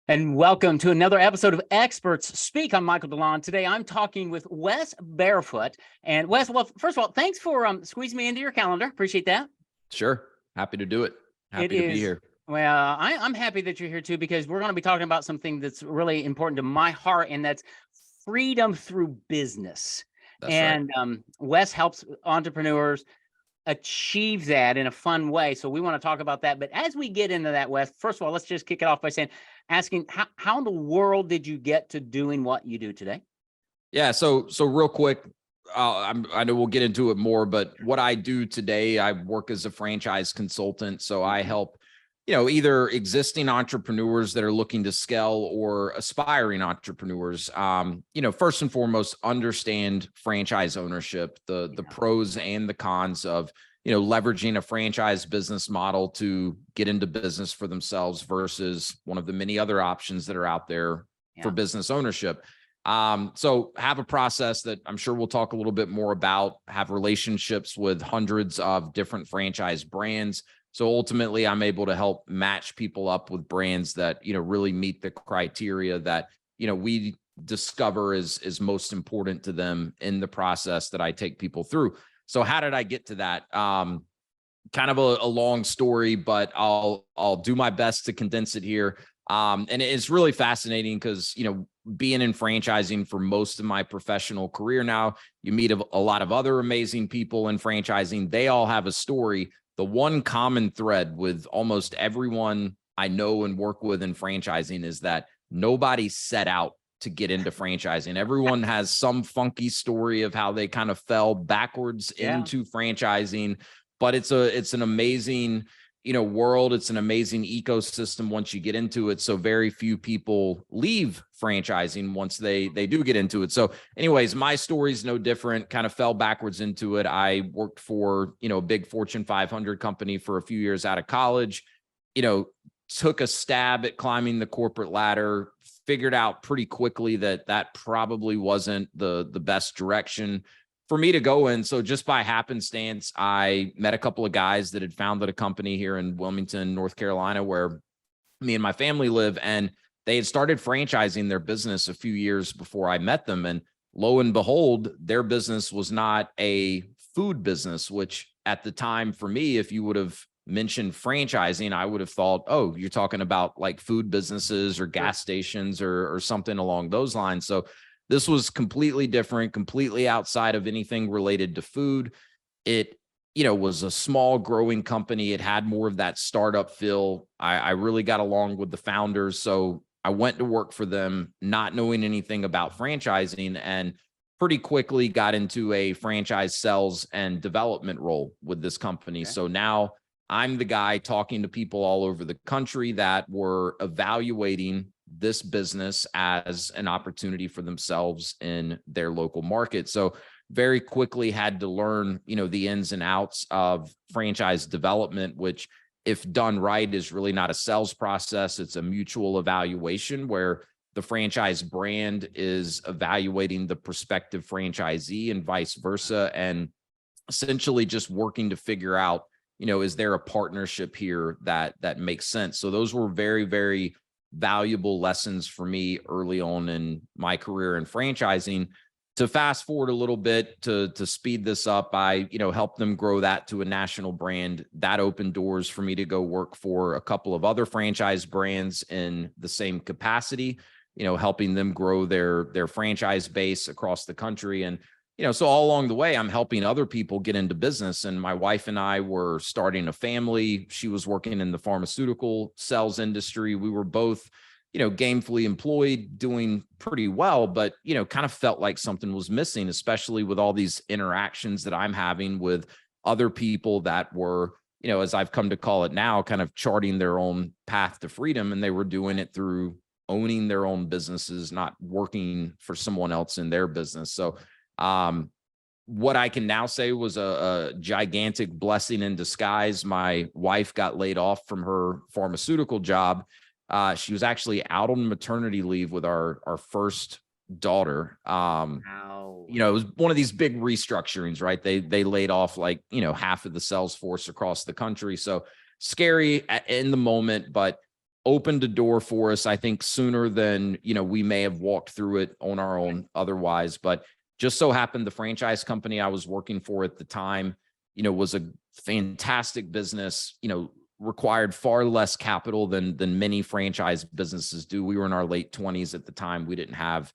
And welcome to another episode of Experts Speak. I'm Michael DeLon. Today, I'm talking with Wes Barefoot. And Wes, well, first of all, thanks for squeezing me into your calendar. Appreciate that. Sure. Happy to do it. It Happy to be is, here. well, I'm happy that you're here too, because we're going to be talking about something that's really important to my heart, and that's freedom through business. That's right. And Wes helps entrepreneurs achieve that in a fun way. So we want to talk about that. But as we get into that, Wes, first of all, let's just kick it off by asking how in the world did you get to doing what you do today? Yeah. So real quick, I know we'll get into it more, but what I do today, I work as a franchise consultant. So I help, either existing entrepreneurs that are looking to scale or aspiring entrepreneurs, first and foremost, understand franchise ownership, the pros and the cons of, leveraging a franchise business model to get into business for themselves versus one of the many other options that are out there for business ownership. So have a process that I'm sure we'll talk a little bit more about, have relationships with hundreds of different franchise brands. So ultimately I'm able to help match people up with brands that, really meet the criteria that, we discover is most important to them in the process that I take people through. So how did I get to that? Kind of a long story, but I'll do my best to condense it here. And it's really fascinating because, being in franchising for most of my professional career now, you meet a lot of other amazing people in franchising. They all have a story. The one common thread with almost everyone I know and work with in franchising is that nobody set out to get into franchising. Everyone has some funky story of how they kind of fell backwards into franchising, but it's an amazing, world. It's an amazing ecosystem once you get into it. So very few people leave franchising once they do get into it. So anyways, my story is no different, kind of fell backwards into it. I worked for, a big Fortune 500 company for a few years out of college, took a stab at climbing the corporate ladder, figured out pretty quickly that probably wasn't the best direction for me to go in. So just by happenstance, I met a couple of guys that had founded a company here in Wilmington, North Carolina, where me and my family live. And they had started franchising their business a few years before I met them. And lo and behold, their business was not a food business, which at the time for me, if you would have mentioned franchising, I would have thought, oh, you're talking about like food businesses or gas stations or something along those lines. So this was completely different, completely outside of anything related to food. It, was a small growing company. It had more of that startup feel. I really got along with the founders. So I went to work for them, not knowing anything about franchising, and pretty quickly got into a franchise sales and development role with this company. Okay. So now I'm the guy talking to people all over the country that were evaluating this business as an opportunity for themselves in their local market. So very quickly had to learn, the ins and outs of franchise development, which if done right is really not a sales process. It's a mutual evaluation where the franchise brand is evaluating the prospective franchisee and vice versa, and essentially just working to figure out, is there a partnership here that makes sense? So those were very, very valuable lessons for me early on in my career in franchising. To fast forward a little bit to speed this up, I, helped them grow that to a national brand. That opened doors for me to go work for a couple of other franchise brands in the same capacity, helping them grow their franchise base across the country. And so all along the way, I'm helping other people get into business. And my wife and I were starting a family. She was working in the pharmaceutical sales industry. We were both, gainfully employed, doing pretty well, but, kind of felt like something was missing, especially with all these interactions that I'm having with other people that were, as I've come to call it now, kind of charting their own path to freedom. And they were doing it through owning their own businesses, not working for someone else in their business. So what I can now say was a gigantic blessing in disguise. My wife got laid off from her pharmaceutical job. She was actually out on maternity leave with our first daughter. Wow. It was one of these big restructurings, right? They laid off like, half of the sales force across the country. So scary in the moment, but opened a door for us, I think, sooner than, we may have walked through it on our own otherwise. But just so happened the franchise company I was working for at the time, was a fantastic business, required far less capital than many franchise businesses do. We were in our late 20s at the time. We didn't have,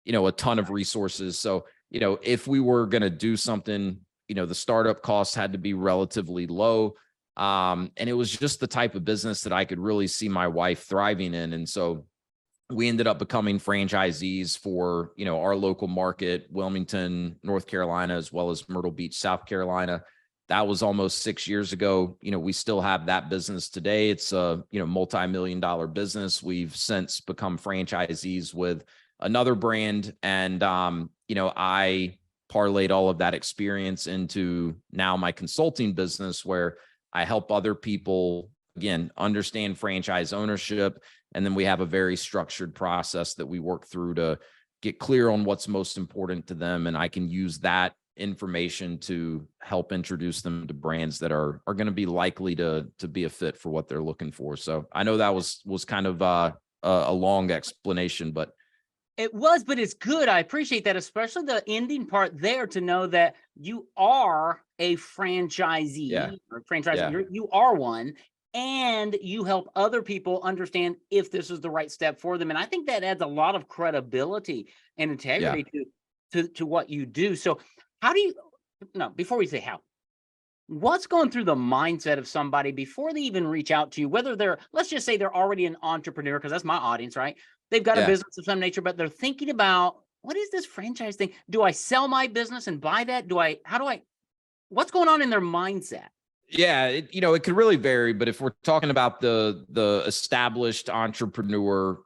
a ton of resources. So, if we were going to do something, the startup costs had to be relatively low. And it was just the type of business that I could really see my wife thriving in. And so we ended up becoming franchisees for, our local market, Wilmington, North Carolina, as well as Myrtle Beach, South Carolina. That was almost 6 years ago. We still have that business today. It's a, multi-million-dollar business. We've since become franchisees with another brand. And, I parlayed all of that experience into now my consulting business, where I help other people, again, understand franchise ownership. And then we have a very structured process that we work through to get clear on what's most important to them. And I can use that information to help introduce them to brands that are going to be likely to be a fit for what they're looking for. So I know that was kind of a long explanation, but it was, but it's good. I appreciate that, especially the ending part there, to know that you are a franchisee or franchise. Yeah. You are one, and you help other people understand if this is the right step for them. And I think that adds a lot of credibility and integrity to what you do. So how do you, no, before we say how, what's going through the mindset of somebody before they even reach out to you, whether they're, let's just say they're already an entrepreneur, because that's my audience, right? They've got a business of some nature, but they're thinking about, what is this franchise thing? Do I sell my business and buy that? What's going on in their mindset? Yeah, it could really vary, but if we're talking about the established entrepreneur,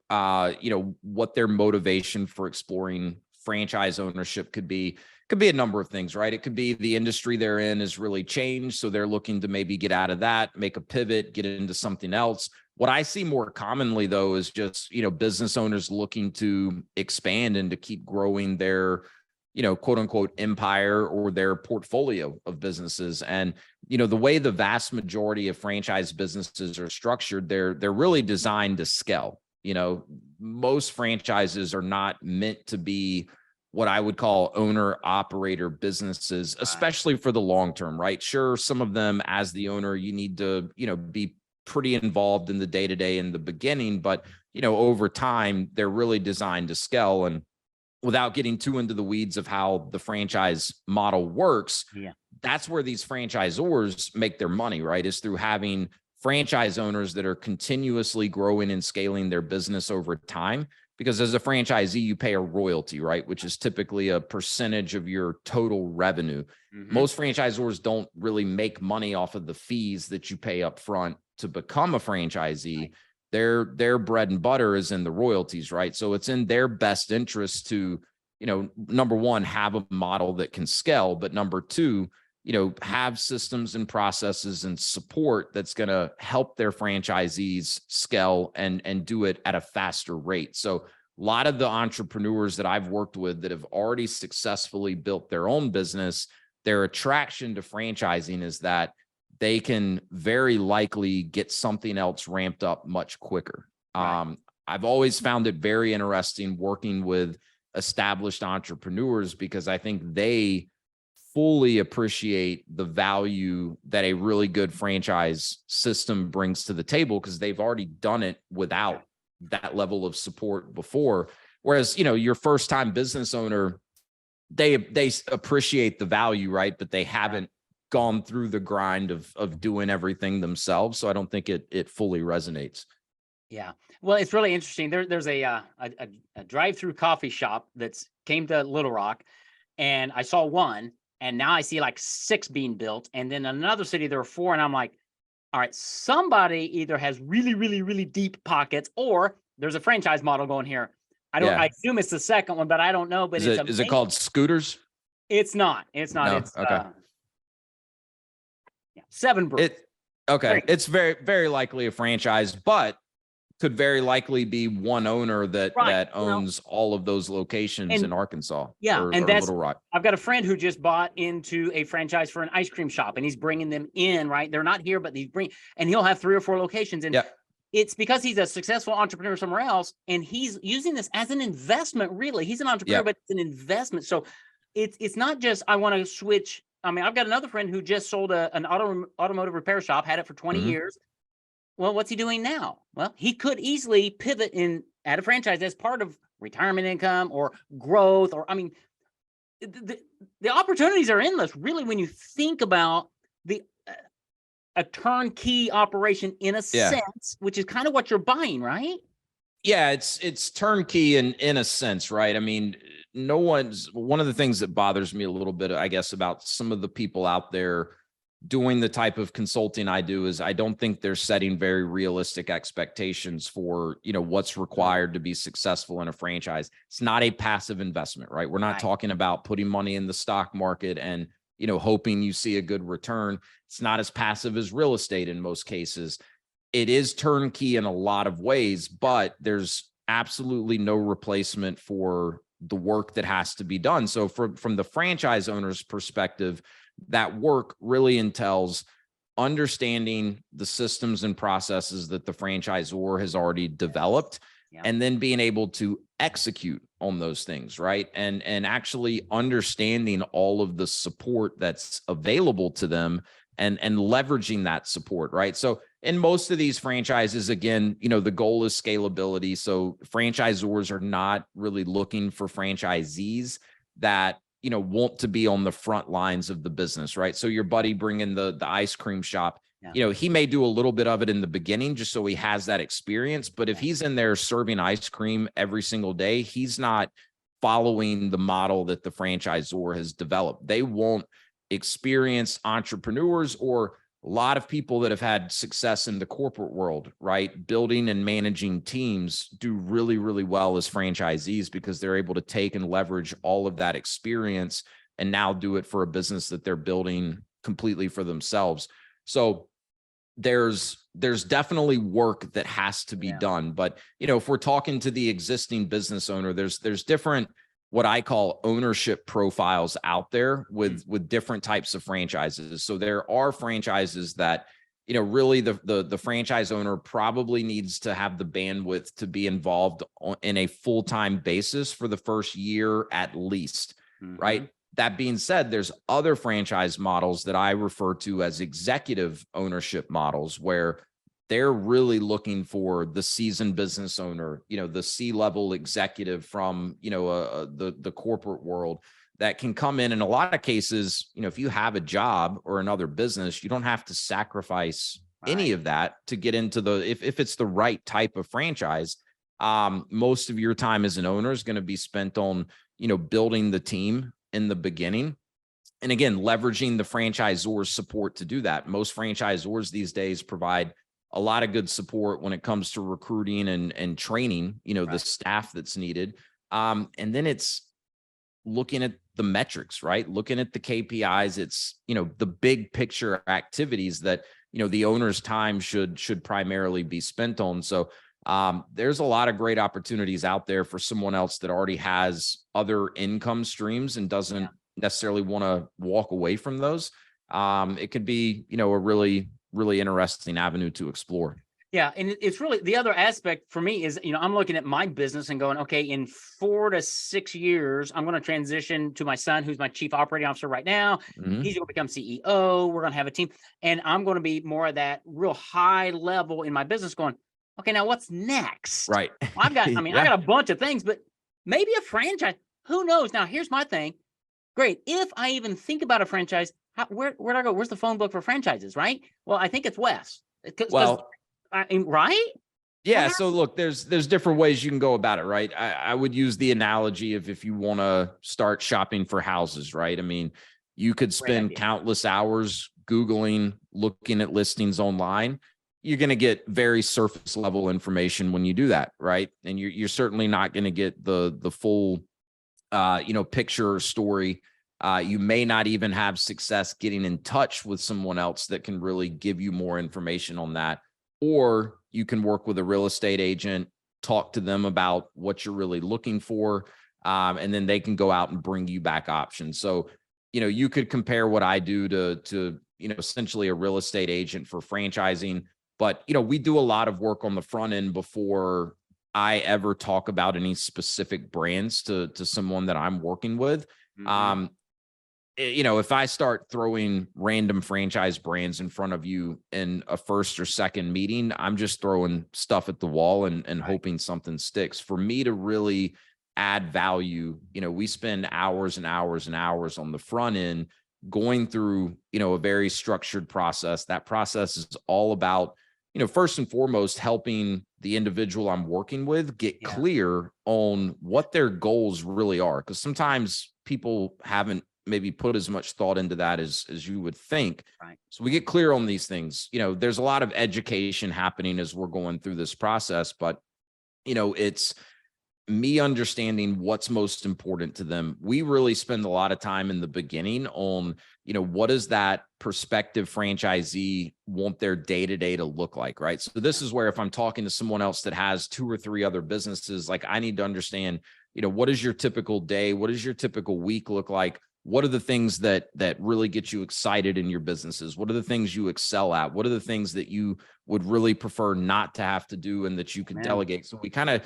what their motivation for exploring franchise ownership could be a number of things, right? It could be the industry they're in has really changed, so they're looking to maybe get out of that, make a pivot, get into something else. What I see more commonly, though, is just, business owners looking to expand and to keep growing their, quote unquote empire or their portfolio of businesses. And, the way the vast majority of franchise businesses are structured, they're really designed to scale. Most franchises are not meant to be what I would call owner operator businesses, especially for the long term, right? Sure, some of them, as the owner, you need to, be pretty involved in the day-to-day in the beginning, but, over time, they're really designed to scale. And without getting too into the weeds of how the franchise model works, that's where these franchisors make their money, right? Is through having franchise owners that are continuously growing and scaling their business over time. Because as a franchisee, you pay a royalty, right? Which is typically a percentage of your total revenue. Most franchisors don't really make money off of the fees that you pay up front to become a franchisee. Their bread and butter is in the royalties, right? So it's in their best interest to, number one, have a model that can scale, but number two, have systems and processes and support that's going to help their franchisees scale and do it at a faster rate. So a lot of the entrepreneurs that I've worked with that have already successfully built their own business, their attraction to franchising is that they can very likely get something else ramped up much quicker. I've always found it very interesting working with established entrepreneurs because I think they fully appreciate the value that a really good franchise system brings to the table because they've already done it without that level of support before. Whereas, your first time business owner, they appreciate the value, right? But they haven't gone through the grind of doing everything themselves. So I don't think it fully resonates. Yeah. Well, it's really interesting. There's a drive-through coffee shop that's came to Little Rock, and I saw one, and now I see like 6 being built. And then in another city, there were 4. And I'm like, all right, somebody either has really, really, really deep pockets, or there's a franchise model going here. I assume it's the second one, but I don't know. But is it called Scooters? It's not. No, it's okay. 7 Brew. Okay. It's very, very likely a franchise, but could very likely be one owner that owns all of those locations in Arkansas. Yeah, and that's Little Rock. I've got a friend who just bought into a franchise for an ice cream shop, and he's bringing them in. Right, they're not here, but and he'll have 3 or 4 locations. And it's because he's a successful entrepreneur somewhere else, and he's using this as an investment. Really, he's an entrepreneur, but it's an investment. So it's not just I want to switch. I mean, I've got another friend who just sold an automotive repair shop, had it for 20 years. Well, what's he doing now? Well, he could easily pivot in at a franchise as part of retirement income or growth, or I mean, the opportunities are endless, really, when you think about the a turnkey operation in a sense, which is kind of what you're buying, right? Yeah, it's turnkey in a sense, right? I mean, one of the things that bothers me a little bit, I guess, about some of the people out there doing the type of consulting I do is I don't think they're setting very realistic expectations for, what's required to be successful in a franchise. It's not a passive investment, right? We're not talking about putting money in the stock market and, hoping you see a good return. It's not as passive as real estate in most cases. It is turnkey in a lot of ways, but there's absolutely no replacement for the work that has to be done. So from the franchise owner's perspective, that work really entails understanding the systems and processes that the franchisor has already developed, and then being able to execute on those things, right? And actually understanding all of the support that's available to them and leveraging that support, right? So in most of these franchises, again, the goal is scalability. So franchisors are not really looking for franchisees that want to be on the front lines of the business, right? So your buddy bringing the ice cream shop, he may do a little bit of it in the beginning just so he has that experience. But if he's in there serving ice cream every single day, he's not following the model that the franchisor has developed. They want experienced entrepreneurs, or a lot of people that have had success in the corporate world, right? Building and managing teams do really, really well as franchisees because they're able to take and leverage all of that experience and now do it for a business that they're building completely for themselves. So there's definitely work that has to be done. But, if we're talking to the existing business owner, there's different, what I call ownership profiles out there with different types of franchises. So there are franchises that, really the franchise owner probably needs to have the bandwidth to be involved in a full-time basis for the first year at least, right? That being said, there's other franchise models that I refer to as executive ownership models, where they're really looking for the seasoned business owner, the C-level executive from, the corporate world that can come in a lot of cases, if you have a job or another business, you don't have to sacrifice any of that to get into if it's the right type of franchise. Most of your time as an owner is going to be spent on, building the team in the beginning. And again, leveraging the franchisor's support to do that. Most franchisors these days provide a lot of good support when it comes to recruiting and training, the staff that's needed. And then it's looking at the metrics, right? Looking at the KPIs. It's, the big picture activities that, the owner's time should primarily be spent on. So there's a lot of great opportunities out there for someone else that already has other income streams and doesn't necessarily want to walk away from those. It could be, a really, really interesting avenue to explore. Yeah. And it's really the other aspect for me is, I'm looking at my business and going, okay, in 4 to 6 years, I'm going to transition to my son, who's my chief operating officer right now. He's going to become CEO. We're going to have a team, and I'm going to be more of that real high level in my business going, okay, now what's next? Right. I got a bunch of things, but maybe a franchise, who knows? Now, here's my thing. Great. If I even think about a franchise, where do I go? Where's the phone book for franchises, right? Well, I think it's Wes. Right? Yeah. So look, there's different ways you can go about it, right? I would use the analogy of if you want to start shopping for houses, right? I mean, you could spend countless hours Googling, looking at listings online. You're going to get very surface level information when you do that, right? And you're certainly not going to get the full, picture or story. You may not even have success getting in touch with someone else that can really give you more information on that. Or you can work with a real estate agent, talk to them about what you're really looking for, and then they can go out and bring you back options. So, you could compare what I do to essentially a real estate agent for franchising. But, we do a lot of work on the front end before I ever talk about any specific brands to someone that I'm working with. Mhm. If I start throwing random franchise brands in front of you in a first or second meeting, I'm just throwing stuff at the wall and Right. hoping something sticks. For me to really add value, we spend hours and hours and hours on the front end going through, a very structured process. That process is all about, first and foremost, helping the individual I'm working with get Yeah. clear on what their goals really are. Because sometimes people haven't maybe put as much thought into that as you would think. Right. So we get clear on these things. There's a lot of education happening as we're going through this process, but it's me understanding what's most important to them. We really spend a lot of time in the beginning on, what does that prospective franchisee want their day-to-day to look like, right? So this is where if I'm talking to someone else that has 2 or 3 other businesses, like I need to understand, what is your typical day? What does your typical week look like? What are the things that really get you excited in your businesses? What are the things you excel at? What are the things that you would really prefer not to have to do and that you could Man. delegate? So we kind of,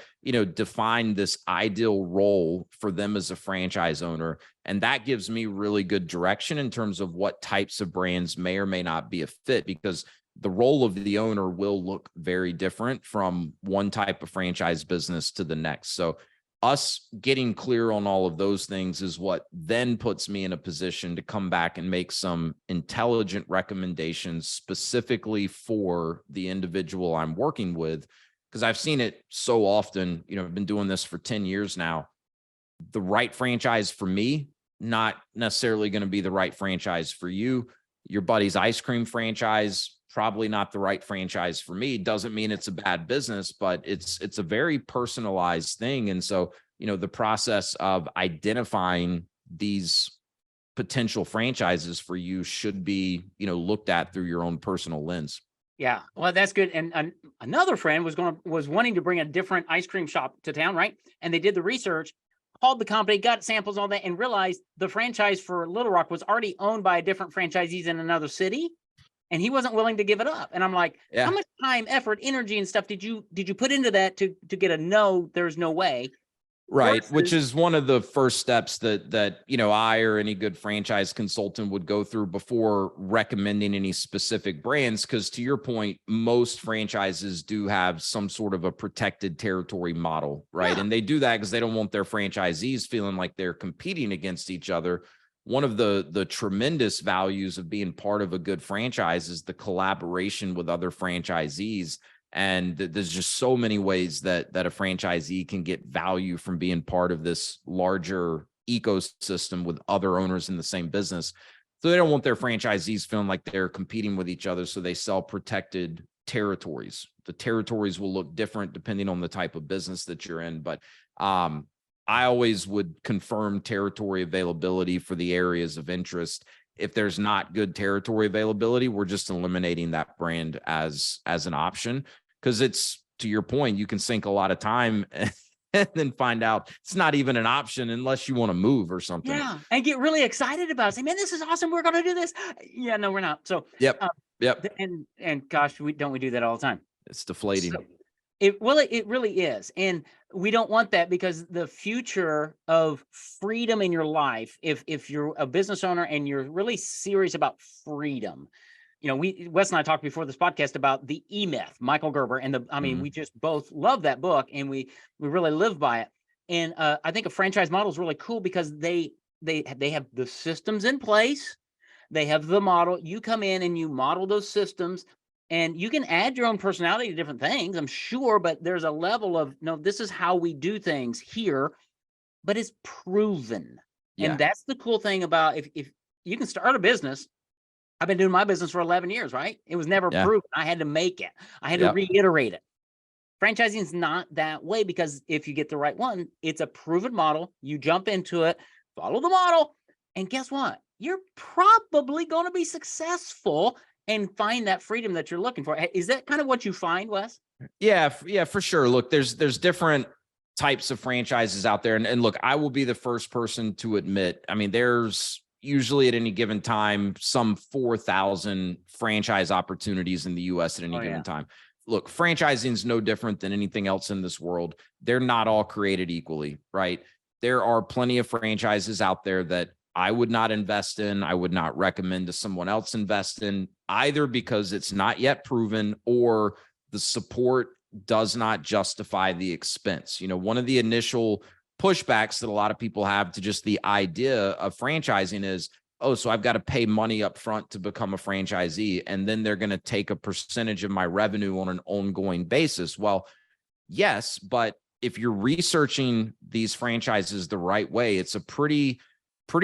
define this ideal role for them as a franchise owner. And that gives me really good direction in terms of what types of brands may or may not be a fit, because the role of the owner will look very different from one type of franchise business to the next. So us getting clear on all of those things is what then puts me in a position to come back and make some intelligent recommendations specifically for the individual I'm working with. Because I've seen it so often, I've been doing this for 10 years now. The right franchise for me, not necessarily going to be the right franchise for you. Your buddy's ice cream franchise, probably not the right franchise for me. Doesn't mean it's a bad business, but it's a very personalized thing. And so, the process of identifying these potential franchises for you should be, looked at through your own personal lens. Yeah, well, that's good. And another friend was wanting to bring a different ice cream shop to town, right? And they did the research, called the company, got samples, all that, and realized the franchise for Little Rock was already owned by a different franchisees in another city, and he wasn't willing to give it up. And I'm like, how Yeah. much time, effort, energy, and stuff did you put into that to get a no? There's no way. Right, which Versus, is one of the first steps that I or any good franchise consultant would go through before recommending any specific brands. Because to your point, most franchises do have some sort of a protected territory model, right? yeah, And they do that because they don't want their franchisees feeling like they're competing against each other. One of the tremendous values of being part of a good franchise is the collaboration with other franchisees. And there's just so many ways that a franchisee can get value from being part of this larger ecosystem with other owners in the same business. So they don't want their franchisees feeling like they're competing with each other. So they sell protected territories. The territories will look different depending on the type of business that you're in. But I always would confirm territory availability for the areas of interest. If there's not good territory availability, we're just eliminating that brand as an option. Because it's, to your point, you can sink a lot of time and then find out it's not even an option unless you want to move or something. yeah, and get really excited about it. Say, man, this is awesome. We're gonna do this. Yeah, no, we're not. So, Yep. um, Yep. and gosh, we do that all the time. It's So deflating. it really is. And we don't want that, because the future of freedom in your life, if you're a business owner and you're really serious about freedom, Wes and I talked before this podcast about the E-Myth, Michael Gerber, and Mhm. we just both love that book, and we really live by it. And I think a franchise model is really cool because they have the systems in place. They have the model. You come in and you model those systems, and you can add your own personality to different things, I'm sure, but there's a level of, no, this is how we do things here, but it's proven. And Yeah. that's the cool thing about, if you can start a business. I've been doing my business for 11 years, right? It was never Yeah. proven. I had to make it. I had to Yep. reiterate it. Franchising is not that way, because if you get the right one, it's a proven model. You jump into it, follow the model, and guess what? You're probably going to be successful and find that freedom that you're looking for. Is that kind of what you find, Wes? Yeah. Yeah, for sure. Look, there's different types of franchises out there. And look, I will be the first person to admit, I mean, there's usually at any given time, some 4,000 franchise opportunities in the US at any given time. Look, franchising is no different than anything else in this world. They're not all created equally, right? There are plenty of franchises out there that I would not invest in. I would not recommend to someone else invest in, either because it's not yet proven or the support does not justify the expense. One of the initial pushbacks that a lot of people have to just the idea of franchising is, oh, so I've got to pay money up front to become a franchisee, and then they're going to take a percentage of my revenue on an ongoing basis. Well, yes, but if you're researching these franchises the right way, it's a pretty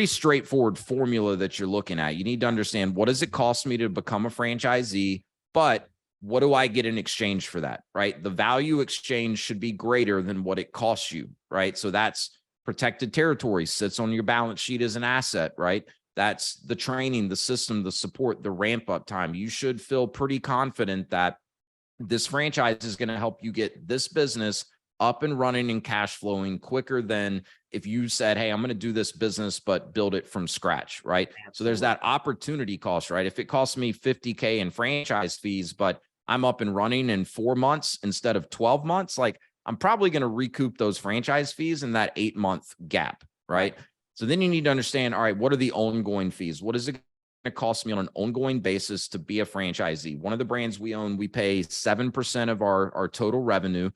straightforward formula that you're looking at. You need to understand, what does it cost me to become a franchisee, but what do I get in exchange for that, right? The value exchange should be greater than what it costs you, right? So that's protected territory, sits on your balance sheet as an asset, right? That's the training, the system, the support, the ramp up time. You should feel pretty confident that this franchise is going to help you get this business up and running and cash flowing quicker than if you said, hey, I'm going to do this business, but build it from scratch, right? Absolutely. So there's that opportunity cost, right? If it costs me $50K in franchise fees, but I'm up and running in 4 months instead of 12 months, like, I'm probably going to recoup those franchise fees in that 8-month gap, right? So then you need to understand, all right, what are the ongoing fees? What is it going to cost me on an ongoing basis to be a franchisee? One of the brands we own, we pay 7% of our total revenue.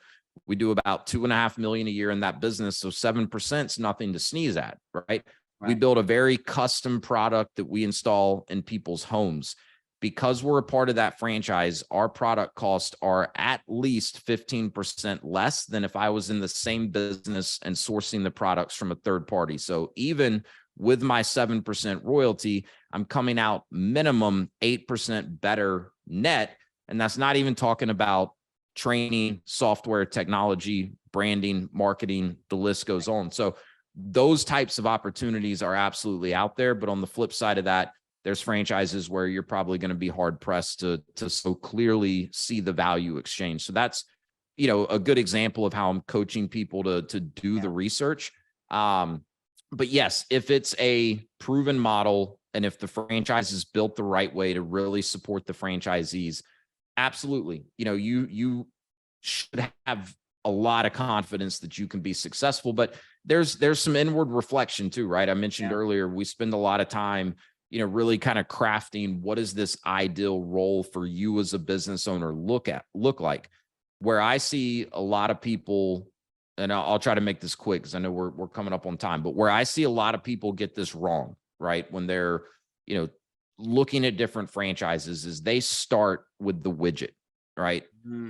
We do about $2.5 million a year in that business. So 7% is nothing to sneeze at, right? We build a very custom product that we install in people's homes. Because we're a part of that franchise, our product costs are at least 15% less than if I was in the same business and sourcing the products from a third party. So even with my 7% royalty, I'm coming out minimum 8% better net. And that's not even talking about training, software, technology, branding, marketing, the list goes on. So those types of opportunities are absolutely out there. But on the flip side of that, there's franchises where you're probably going to be hard pressed to so clearly see the value exchange. So that's, a good example of how I'm coaching people to do the research. But yes, if it's a proven model and if the franchise is built the right way to really support the franchisees, absolutely. You should have a lot of confidence that you can be successful, but there's some inward reflection too, right? I mentioned earlier, we spend a lot of time really kind of crafting what is this ideal role for you as a business owner look like. Where I see a lot of people, and I'll try to make this quick because I know we're coming up on time, but where I see a lot of people get this wrong, right? When they're, looking at different franchises, is they start with the widget, right?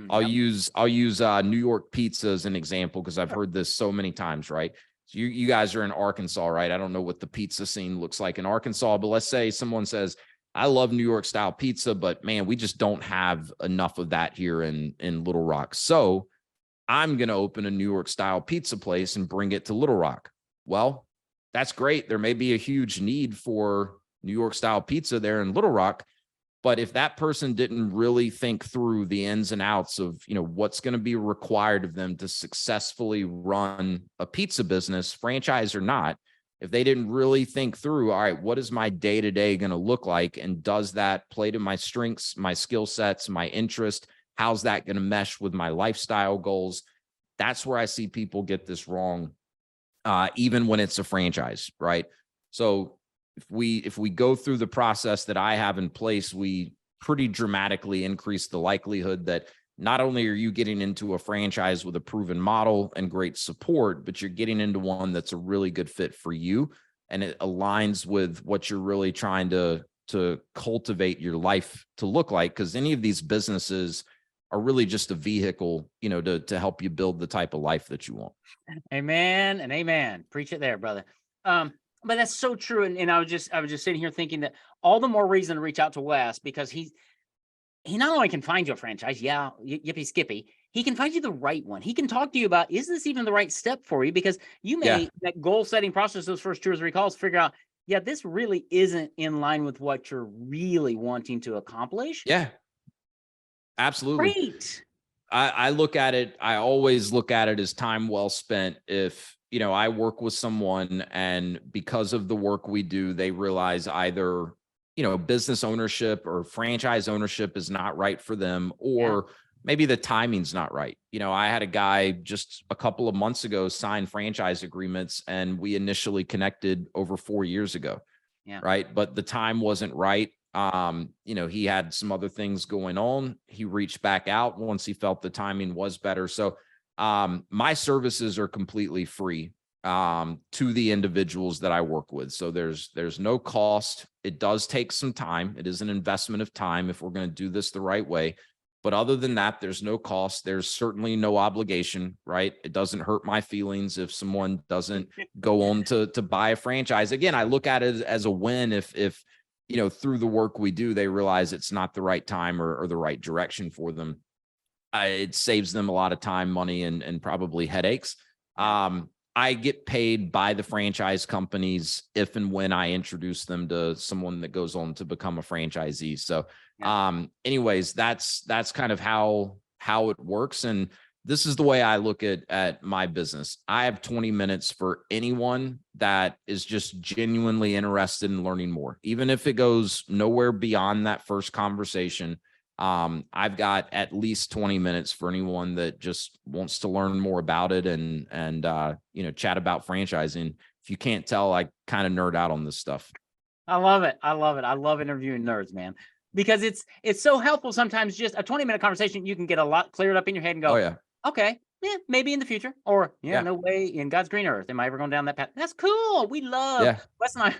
I'll use New York Pizza as an example because I've heard this so many times, right? You guys are in Arkansas, right? I don't know what the pizza scene looks like in Arkansas, but let's say someone says, I love New York style pizza, but man, we just don't have enough of that here in Little Rock. So I'm going to open a New York style pizza place and bring it to Little Rock. Well, that's great. There may be a huge need for New York style pizza there in Little Rock. But if that person didn't really think through the ins and outs of, what's going to be required of them to successfully run a pizza business, franchise or not, if they didn't really think through, all right, what is my day-to-day going to look like? And does that play to my strengths, my skill sets, my interest? How's that going to mesh with my lifestyle goals? That's where I see people get this wrong, even when it's a franchise, right? So if we go through the process that I have in place, we pretty dramatically increase the likelihood that not only are you getting into a franchise with a proven model and great support, but you're getting into one that's a really good fit for you. And it aligns with what you're really trying to cultivate your life to look like. Because any of these businesses are really just a vehicle, to help you build the type of life that you want. Amen and amen. Preach it there, brother. But that's so true. And I was just sitting here thinking that all the more reason to reach out to Wes, because he not only can find you a franchise, yippee skippy, he can find you the right one. He can talk to you about, is this even the right step for you? Because you may, that goal setting process, those first 2 or 3 calls, figure out, this really isn't in line with what you're really wanting to accomplish. Yeah, absolutely. Great. I look at it, I always look at it as time well spent. If I work with someone, and because of the work we do, they realize either, business ownership or franchise ownership is not right for them, Yeah. or maybe the timing's not right. I had a guy just a couple of months ago sign franchise agreements, and we initially connected over 4 years ago. Yeah. Right. But the time wasn't right. He had some other things going on. He reached back out once he felt the timing was better. So my services are completely free to the individuals that I work with. So there's no cost. It does take some time. It is an investment of time if we're going to do this the right way. But other than that, there's no cost. There's certainly no obligation, right? It doesn't hurt my feelings if someone doesn't go on to buy a franchise. Again, I look at it as a win if through the work we do, they realize it's not the right time or the right direction for them. It saves them a lot of time, money, and probably headaches. I get paid by the franchise companies if and when I introduce them to someone that goes on to become a franchisee. So, anyways, that's kind of how it works. And this is the way I look at my business. I have 20 minutes for anyone that is just genuinely interested in learning more, even if it goes nowhere beyond that first conversation. I've got at least 20 minutes for anyone that just wants to learn more about it and chat about franchising. If you can't tell, I kind of nerd out on this stuff. I love it. I love it. I love interviewing nerds, man, because it's so helpful. Sometimes just a 20-minute conversation, you can get a lot cleared up in your head and go, Oh yeah. Okay, yeah, maybe in the future, or Yeah. no way in God's green earth am I ever going down that path. That's cool. We love Yeah. Wes and I.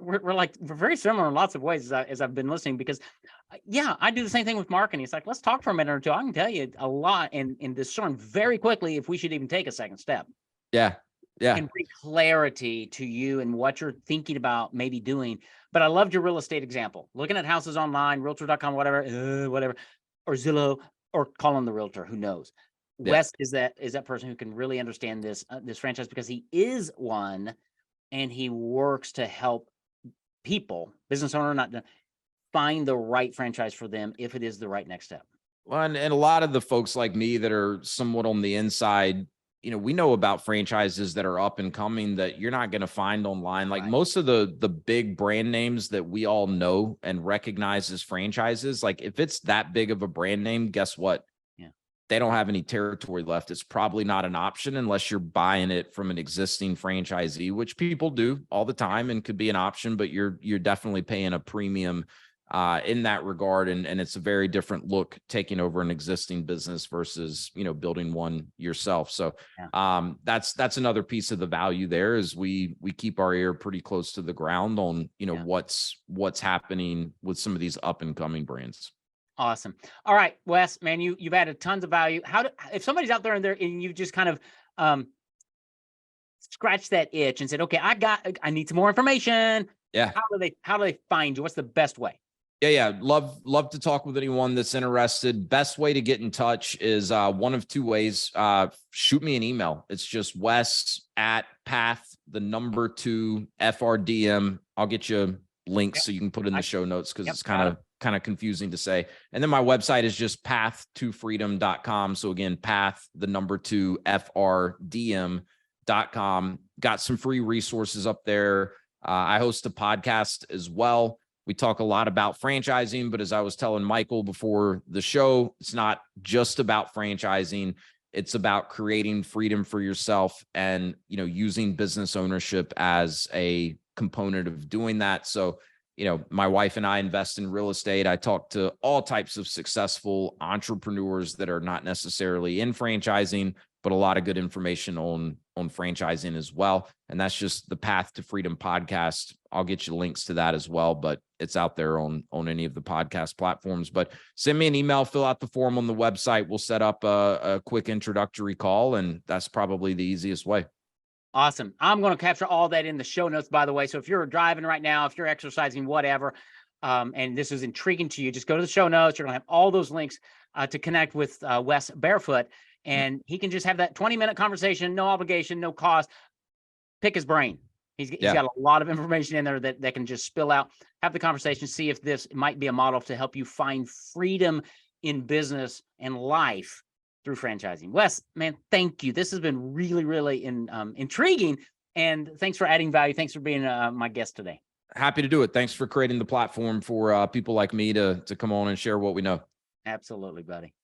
We're very similar in lots of ways as I've been listening, because I do the same thing with marketing. It's like, let's talk for a minute or two. I can tell you a lot and discern very quickly if we should even take a second step. Yeah. Yeah. And bring clarity to you and what you're thinking about maybe doing. But I loved your real estate example. Looking at houses online, realtor.com, whatever, or Zillow, or calling the realtor, who knows. Yeah. Wes is that person who can really understand this franchise, because he is one, and he works to help people, business owner, not find the right franchise for them if it is the right next step. Well, and a lot of the folks like me that are somewhat on the inside, we know about franchises that are up and coming that you're not going to find online. Like most of the big brand names that we all know and recognize as franchises, like if it's that big of a brand name, guess what? They don't have any territory left. It's probably not an option unless you're buying it from an existing franchisee, which people do all the time and could be an option, but you're definitely paying a premium in that regard. And it's a very different look taking over an existing business versus, building one yourself. So that's another piece of the value there, is we keep our ear pretty close to the ground on, what's happening with some of these up and coming brands. Awesome. All right, Wes, man, you've added tons of value. If somebody's out there and you just kind of scratch that itch and said, okay, I need some more information. Yeah. How do they find you? What's the best way? Yeah. Love to talk with anyone that's interested. Best way to get in touch is one of two ways. Shoot me an email. It's just Wes@path2FRDM. I'll get you links so you can put in the show notes, because it's kind of confusing to say. And then my website is just path2freedom.com. So again, path2FRDM.com. Got some free resources up there. I host a podcast as well. We talk a lot about franchising, but as I was telling Michael before the show, it's not just about franchising. It's about creating freedom for yourself and, using business ownership as a component of doing that. So, my wife and I invest in real estate. I talk to all types of successful entrepreneurs that are not necessarily in franchising, but a lot of good information on franchising as well. And that's just the Path to Freedom podcast. I'll get you links to that as well, but it's out there on any of the podcast platforms. But send me an email, fill out the form on the website. We'll set up a quick introductory call, and that's probably the easiest way. Awesome. I'm going to capture all that in the show notes, by the way. So if you're driving right now, if you're exercising, whatever, and this is intriguing to you, just go to the show notes. You're going to have all those links to connect with Wes Barefoot, and he can just have that 20-minute conversation, no obligation, no cost. Pick his brain. He's got a lot of information in there that can just spill out. Have the conversation, see if this might be a model to help you find freedom in business and life through franchising. Wes, man, thank you. This has been really, really intriguing. And thanks for adding value. Thanks for being my guest today. Happy to do it. Thanks for creating the platform for people like me to come on and share what we know. Absolutely, buddy.